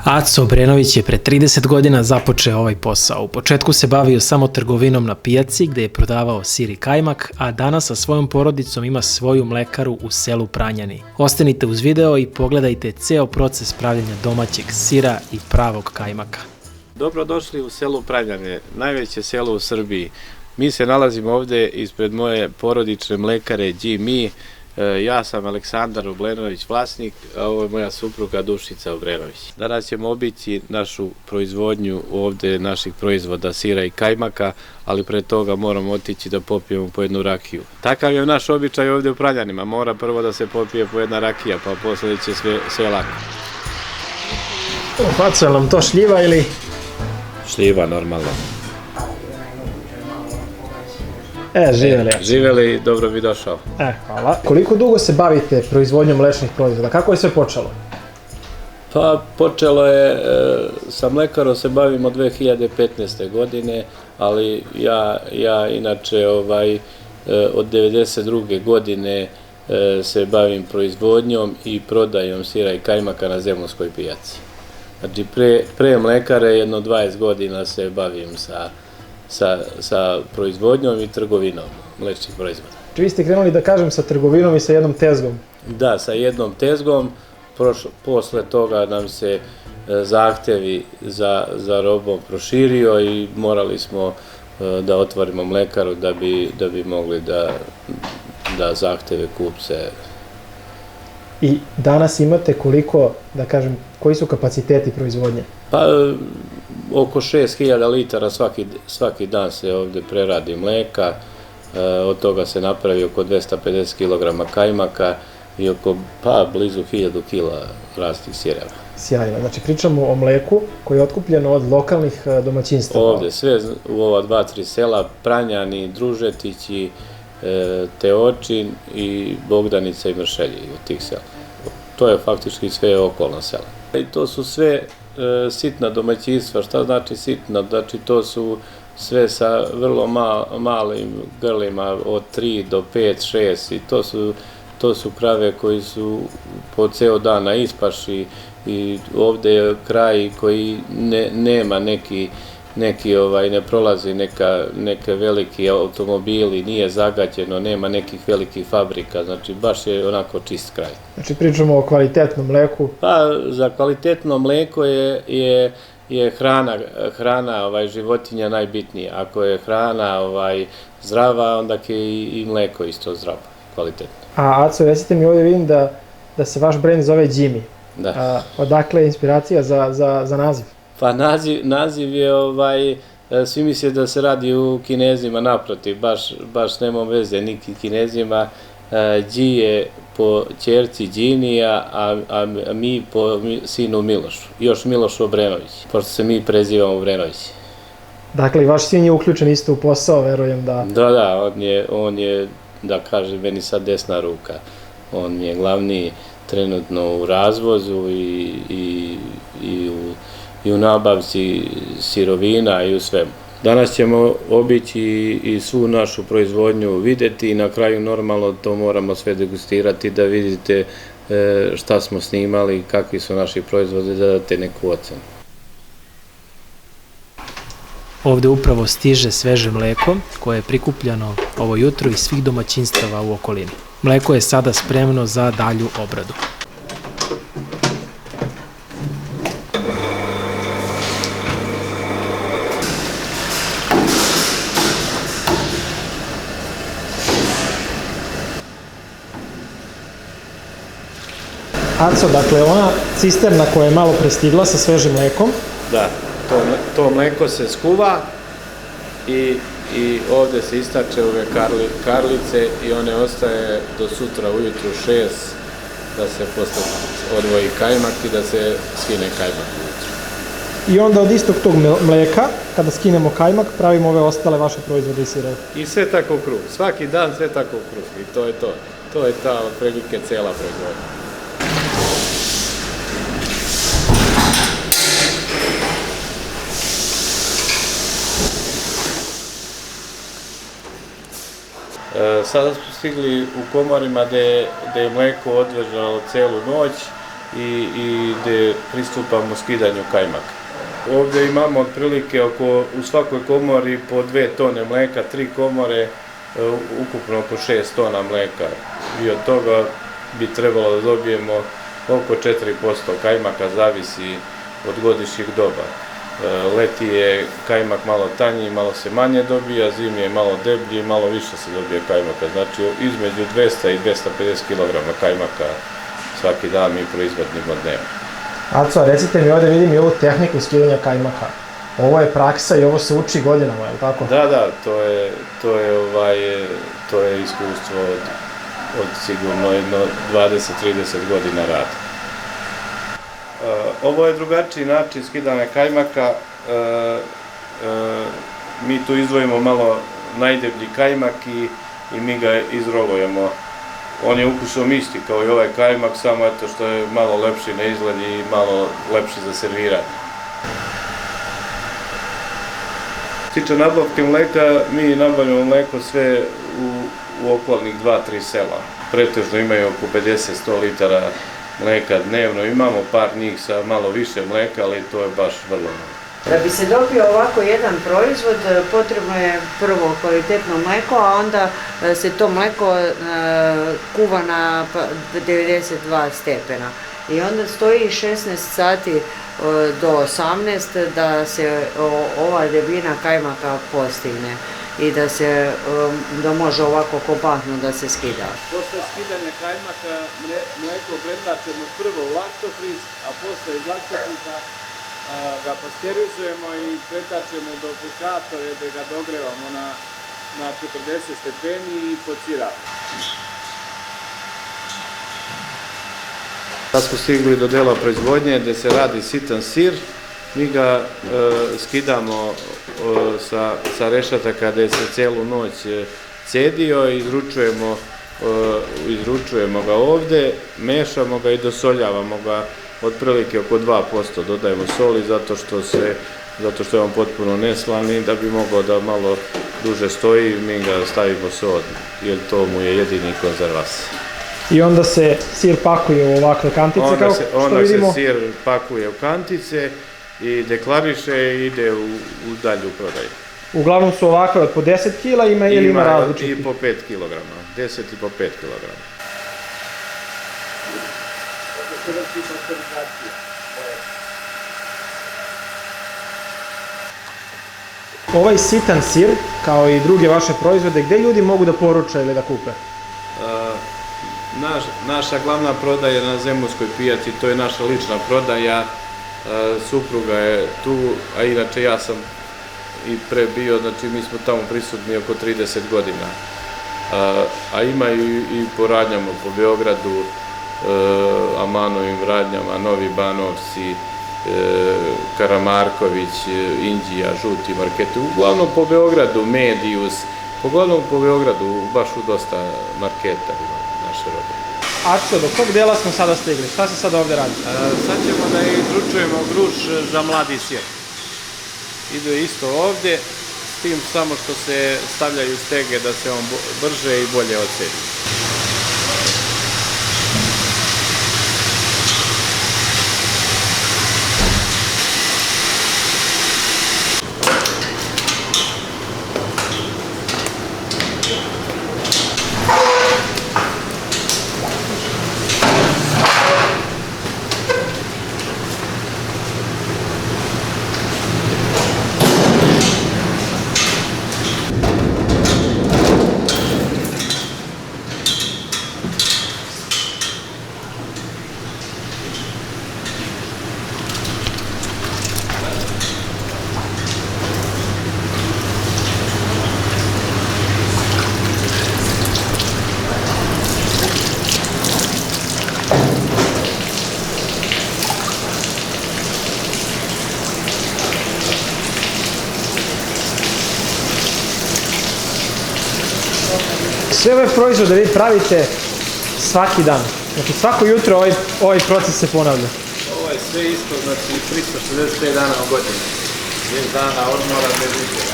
Aco Obrenović je pre 30 godina započeo ovaj posao. U početku se bavio samo trgovinom na pijaci gde je prodavao sir i kajmak, a danas sa svojom porodicom ima svoju mlekaru u selu Pranjani. Ostanite uz video i pogledajte ceo proces pravljenja domaćeg sira i pravog kajmaka. Dobrodošli u selu Pranjane, najveće selo u Srbiji. Mi se nalazimo ovde ispred moje porodične mlekare GME. Ja sam Aleksandar Obrenović, vlasnik, a ovo je moja supruga Dušica Obrenović. Danas ćemo obići našu proizvodnju ovde, naših proizvoda sira i kajmaka, ali pre toga moramo otići da popijemo po jednu rakiju. Takav je naš običaj ovde u Pranjanima, mora prvo da se popije po jedna rakija, pa posle će sve lako. Faco, je nam to šljiva ili? Šljiva, normalno. Živeli. Živeli, dobro bi došao. Hvala. Koliko dugo se bavite proizvodnjom mlečnih proizvoda? Kako je sve počelo? Pa počelo je, sa mlekarom se bavim od 2015. godine, ali ja inače od 92. godine se bavim proizvodnjom i prodajom sira i kajmaka na Zemunskoj pijaci. Znači pre mlekare jedno 20 godina se bavim sa proizvodnjom i trgovinom mlečnih proizvoda. Vi ste krenuli, da kažem, sa trgovinom i sa jednom tezgom? Da, sa jednom tezgom. Posle toga nam se zahtevi za robom proširio i morali smo da otvorimo mlekaru da bi mogli da zahteve kupce. I danas imate koliko, da kažem, koji su kapaciteti proizvodnje? Pa oko 6000 litara svaki dan se ovde preradi mleka, od toga se napravi oko 250 kg kajmaka i oko blizu 1000 kg raznih sireva. Sjajno, znači pričamo o mleku koje je otkupljeno od lokalnih domaćinstava. Ovde, sve u ova 2-3 sela, Pranjani, Družetići, Teočin i Bogdanica i Mršelji od tih sela. To je faktički sve okolna sela. I to su sve sitna domaćinstva. Šta znači sitna? Znači to su sve sa vrlo malim grlima od 3 do 5, 6 i to su krave koji su po ceo dan na ispaši i ovde je kraj koji nema ne prolazi neke veliki automobili, nije zagađeno, nema nekih velikih fabrika, znači baš je onako čist kraj. Znači pričamo o kvalitetnom mleku? Pa za kvalitetno mleko je hrana životinja najbitnija. Ako je hrana zdrava, onda je i mleko isto zdravo, kvalitetno. A Aco, recite mi, ovdje vidim da se vaš brend zove GME. Da. Odakle je inspiracija za naziv? Pa naziv je, svi misle da se radi u Kinezima, naprotiv, baš nema veze niki Kinezima. G je po ćerci Đinija, a mi po sinu Milošu, još Miloš Obrenović, pošto se mi prezivamo Obrenović. Dakle, i vaš sin je uključen isto u posao, verujem da... Da, on je, da kažem, meni sad desna ruka. On je glavni trenutno u razvozu i u nabavci sirovina i u svemu. Danas ćemo obići i svu našu proizvodnju videti i na kraju normalno to moramo sve degustirati da vidite šta smo snimali, kakvi su naši proizvodi, da date neku ocenu. Ovde upravo stiže sveže mleko koje je prikupljano ovo jutro iz svih domaćinstava u okolini. Mleko je sada spremno za dalju obradu. Aco, dakle, ona cisterna koja je malo prestigla sa svežim mlekom. Da, to mleko se skuva i ovde se istače ove karlice i one ostaje do sutra ujutru 6 da se posle odvoji kajmak i da se skine kajmak ujutru. I onda od istog tog mleka, kada skinemo kajmak, pravimo ove ostale vaše proizvode i sireve. I sve tako u krug, svaki dan sve tako u krug i to je to. To je ta otprilike cela proizvodnja. Sada smo stigli u Komorima gde je mleko odvežalo celu noć i gde pristupamo skidanju kajmaka. Ovdje imamo otprilike u svakoj komori po 2 tone mleka, 3 komore, ukupno oko 6 tona mleka i od toga bi trebalo da dobijemo oko 4% kajmaka, zavisi od godišnjeg doba. Leti je kajmak malo tanji, malo se manje dobija, zimi je malo deblji, malo više se dobije kajmaka. Znači između 200 i 250 kg kajmaka svaki dan mi proizvodimo dnevno. Aco, recite mi, ovdje vidim i ovu tehniku skidanja kajmaka. Ovo je praksa i ovo se uči godinama, je li tako? Da, to je iskustvo od sigurno jedno 20-30 godina rada. Ovo je drugačiji način skidanja kajmaka. Mi tu izdvojimo malo najdeblji kajmak i mi ga izrolujemo. On je ukusom isti kao i ovaj kajmak, samo eto što je malo lepši na izgled i malo lepši za serviranje. Tiče nabavke mleka, mi nabavljamo mleko sve u okolnih 2-3 sela. Pretežno imaju oko 50-100 litara mleka dnevno, imamo par njih sa malo više mleka, ali to je baš vrlo malo. Da bi se dobio ovako jedan proizvod, potrebno je prvo kvalitetno mleko, a onda se to mleko kuva na 92 stepena. I onda stoji 16 sati do 18 da se ova debljina kajmaka postigne i da može ovako kompaktno da se skida. Posle skidanja kajmaka mleko pretlačemo prvo u laktofriz, a posle iz laktofriza ga pasterizujemo i pretačemo do aplikatora gde ga dogrevamo na 40 stepeni i pociravamo. Sad smo stigli do dela proizvodnje gde se radi sitan sir. Mi ga skidamo sa rešetaka gde se celu noć cedio i izručujemo ga ovde, mešamo ga i dosoljavamo ga otprilike oko 2%, dodajemo soli zato što je on potpuno neslan i da bi mogao da malo duže stoji, mi ga stavimo sol, jer to mu je jedini konzervans. I onda se sir pakuje u ovakve kantice kao što vidimo? Onda se sir pakuje u kantice i deklariše i ide u dalju prodaju. Uglavnom su ovakve od po 10 kila ili ima različiti? I po 5 kg, 10 i po 5 kg. Ovaj sitan sir, kao i druge vaše proizvode, gde ljudi mogu da poruče ili da kupe? Naša glavna prodaja na Zemunskoj pijaci, to je naša lična prodaja, supruga je tu, a inače ja sam i pre bio, znači mi smo tamo prisutni oko 30 godina. A imaju i po radnjama po Beogradu, Amanovim radnjama, Novi Banovci, Karamarković, Indija, Žuti marketi, uglavnom po Beogradu, Medijus, uglavnom po Beogradu, baš u dosta marketa ima naše robe. Aco, do kog dela smo sada stigli? Šta se sada ovde radi? Sad ćemo da izručujemo gruš za mladi sir. Ide isto ovde, s tim samo što se stavljaju stege da se on brže i bolje odsedi. Sve ove proizvode vi pravite svaki dan, znači svako jutro ovaj proces se ponavlja. Ovo je sve isto, znači 365 dana u godini, 10 dana odmora bez ničega.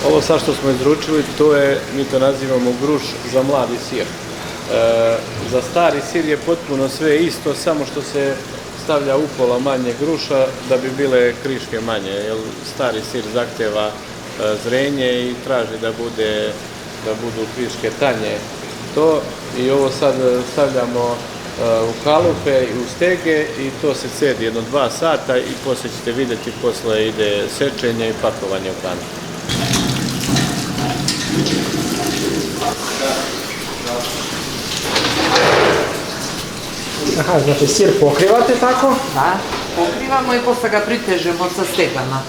Ovo sad što smo izručili, mi to nazivamo gruš za mladi sir. Za stari sir je potpuno sve isto, samo što se stavlja upola manje gruša da bi bile kriške manje, jer stari sir zahtjeva zrenje i traži da budu kriške tanje. I ovo sad stavljamo u kalupe i u stege i to se cedi jedno 2 sata i poslije ćete vidjeti, posle ide sečenje i pakovanje u kantu. Aha, znači sir pokrivate tako? Da, pokrivamo i posle ga pritežemo sa stegama.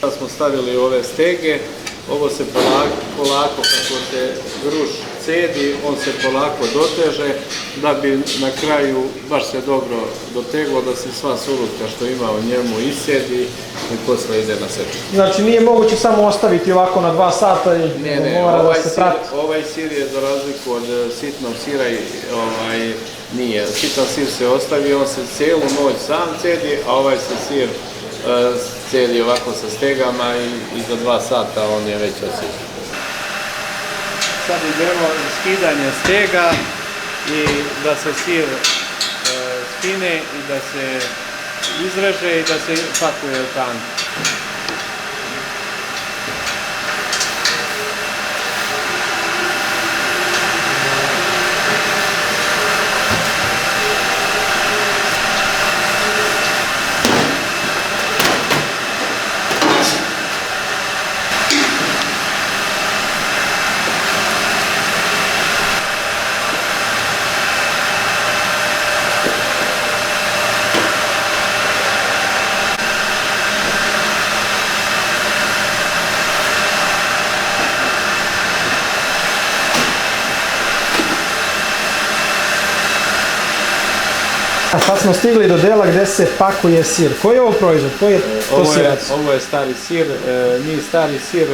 Sad smo stavili ove stege, ovo se polako kako se gruš cedi, on se polako doteže da bi na kraju baš se dobro doteglo da se sva solutka što ima u njemu isjedi i posle ide na sečenje. Znači nije moguće samo ostaviti ovako na 2 sata i mora da se prati? Ovaj sir je za razliku od sitnog sira nije. Sitan sir se ostavi, on se cijelu noć sam cedi, a ovaj se sir cedi ovako sa stegama i za 2 sata on je već osjećan. Sad idemo skidanje stega i da se sir skine i da se izreže i da se pakuje u kantu. A sad smo stigli do dela gdje se pakuje sir. Koji je ovo proizvod? Koji je to sirac? Ovo je stari sir. Mi stari sir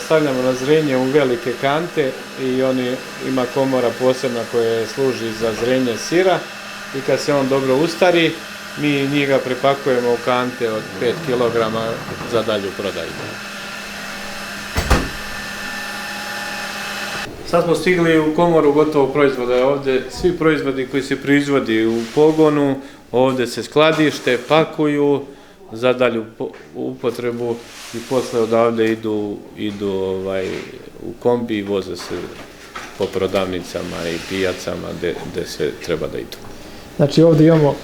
stavljamo na zrenje u velike kante i ima komora posebna koja služi za zrenje sira i kad se on dobro ustari, mi njega prepakujemo u kante od 5 kg za dalju prodaju. Sad smo stigli u komoru gotovog proizvoda. Ovdje svi proizvodi koji se proizvodi u pogonu, ovdje se skladište, pakuju za dalju upotrebu i posle odavde idu u kombi i voze se po prodavnicama i pijacama gdje se treba da idu. Znači ovdje imamo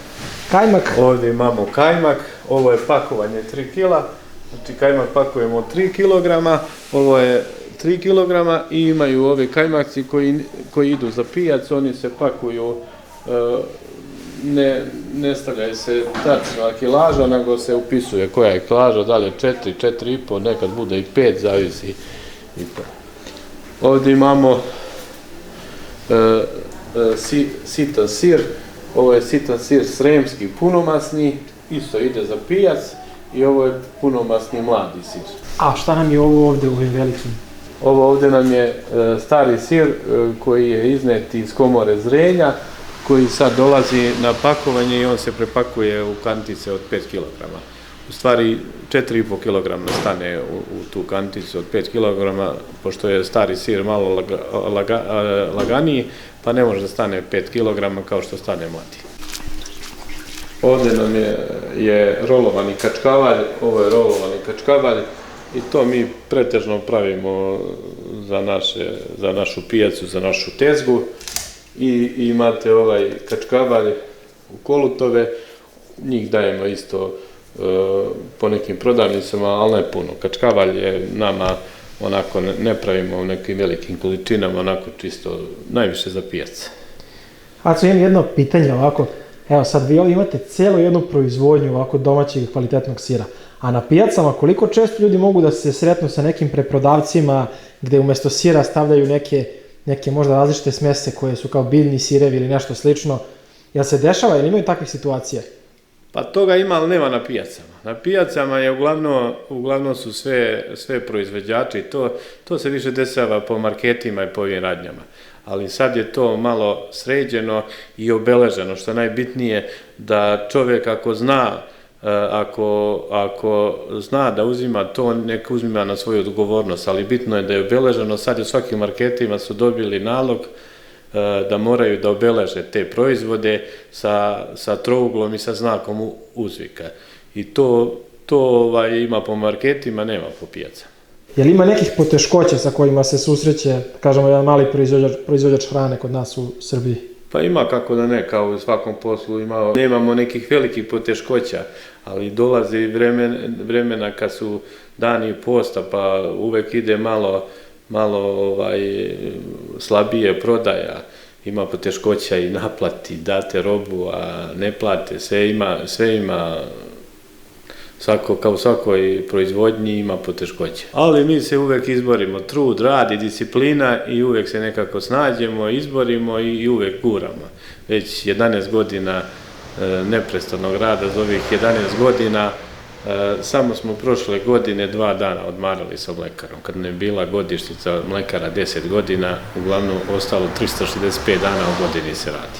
kajmak. Ovdje imamo kajmak, ovo je pakovanje 3 kg, znači kajmak pakujemo 3 kg, ovo je 3 kg i imaju ove kajmakci koji idu za pijac, oni se pakuju, ne stavljaju se tačna kilaža, nego se upisuje koja je kilaža, da li je 4, 4,5, nekad bude i 5, zavisi i to. Ovdje imamo sitan sir, ovo je sitan sir sremski punomasni, isto ide za pijac i ovo je punomasni mladi sir. A šta nam je ovo ovdje u ovim velikim? Ovo ovdje nam je stari sir koji je iznet iz komore zrenja, koji sad dolazi na pakovanje i on se prepakuje u kantice od 5 kg. U stvari 4,5 kg stane u tu kanticu od 5 kg, pošto je stari sir malo laganiji, pa ne može da stane 5 kg kao što stane mladi. Ovdje nam je rolovani kačkavalj, ovo je rolovani kačkavalj i to mi pretežno pravimo za našu pijacu, za našu tezgu. I imate ovaj kačkavalj u kolutove, njih dajemo isto po nekim prodavnicama, ali ne puno. Kačkavalj je nama onako ne pravimo u nekim velikim količinama, onako čisto najviše za pijace. Aco, imam jedno pitanje ovako. Evo sad vi ovdje imate cijelu jednu proizvodnju ovako domaćeg kvalitetnog sira. A na pijacama koliko često ljudi mogu da se sretnu sa nekim preprodavcima gdje umjesto sira stavljaju neke možda različite smjese koje su kao biljni sirevi ili nešto slično. Jel se dešava ili imaju takvih situacija? Pa toga ima, ali nema na pijacama. Na pijacama je uglavnom su sve proizvođači, to se više dešava po marketima i po ovim radnjama. Ali sad je to malo sređeno i obeleženo, što je najbitnije da čovjek ako zna da uzima to, neka uzima na svoju odgovornost, ali bitno je da je obeleženo. Sad je u svakim marketima su dobili nalog da moraju da obeleže te proizvode sa trouglom i sa znakom uzvika. I to ima po marketima, nema po pijacama. Je li ima nekih poteškoća sa kojima se susreće, kažemo, jedan mali proizvođač hrane kod nas u Srbiji? Pa ima, kako da ne, kao u svakom poslu nemamo nekih velikih poteškoća, ali dolazi vremena kad su dani posta, pa uvek ide malo slabije prodaja, ima poteškoća i naplati, date robu, a ne plate, sve ima, kao u svakoj proizvodnji ima poteškoće. Ali mi se uvek izborimo, trud, rad i disciplina i uvek se nekako snađemo, izborimo i uvek guramo. Već 11 godina neprestanog rada, za ovih 11 godina samo smo prošle godine 2 dana odmarali sa mlekarom. Kad ne bila godišnjica mlekara 10 godina, uglavnom ostalo 365 dana u godini se radi.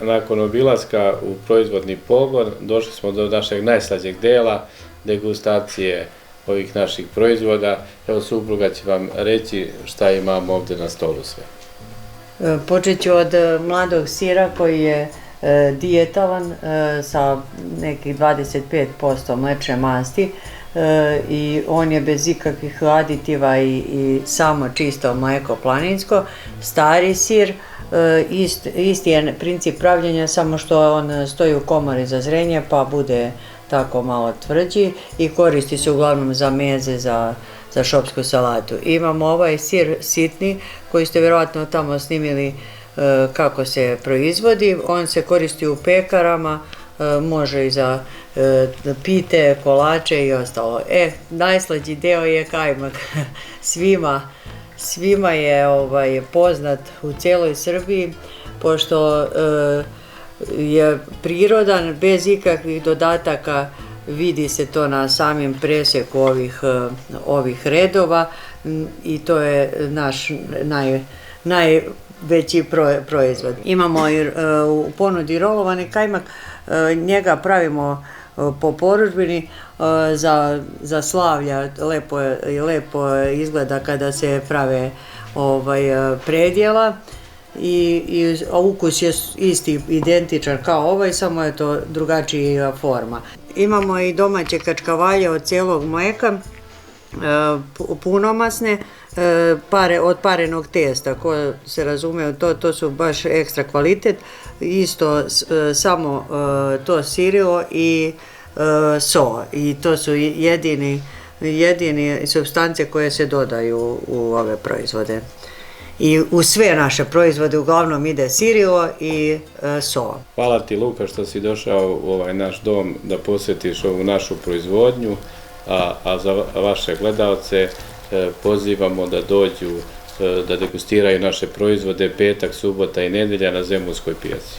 Nakon obilaska u proizvodni pogon došli smo do našeg najslađeg dela, degustacije ovih naših proizvoda. Evo, supruga će vam reći šta imamo ovdje na stolu sve. Počet ću od mladog sira koji je dijetalan sa nekih 25% mlečne masti i on je bez ikakvih aditiva i samo čisto mleko planinsko. Stari sir, isti je princip pravljenja, samo što on stoji u komori za zrenje pa bude tako malo tvrđi i koristi se uglavnom za meze, za šopsku salatu. Imamo ovaj sir sitni koji ste vjerojatno tamo snimili kako se proizvodi. On se koristi u pekarama, može i za pite, kolače i ostalo. Najslađi deo je kajmak. Svima je poznat u cijeloj Srbiji, pošto je prirodan, bez ikakvih dodataka, vidi se to na samim preseku ovih redova i to je naš najveći proizvod. Imamo u ponudi rolovani kajmak, njega pravimo po porudžbini za slavlja, lepo izgleda kada se prave predjela a ukus je isti, identičan kao ovaj, samo je to drugačija forma. Imamo i domaće kačkavalje od cijelog mleka, punomasne, od parenog testa, ko se razume, to su baš ekstra kvalitet, isto samo to sirilo i so, i to su jedini supstance koje se dodaju u ove proizvode. I u sve naše proizvode uglavnom ide sirilo i so. Hvala ti, Luka, što si došao u ovaj naš dom da posjetiš ovu našu proizvodnju, a za vaše gledalce pozivamo da dođu da degustiraju naše proizvode petak, subota i nedelja na Zemunskoj pijaci.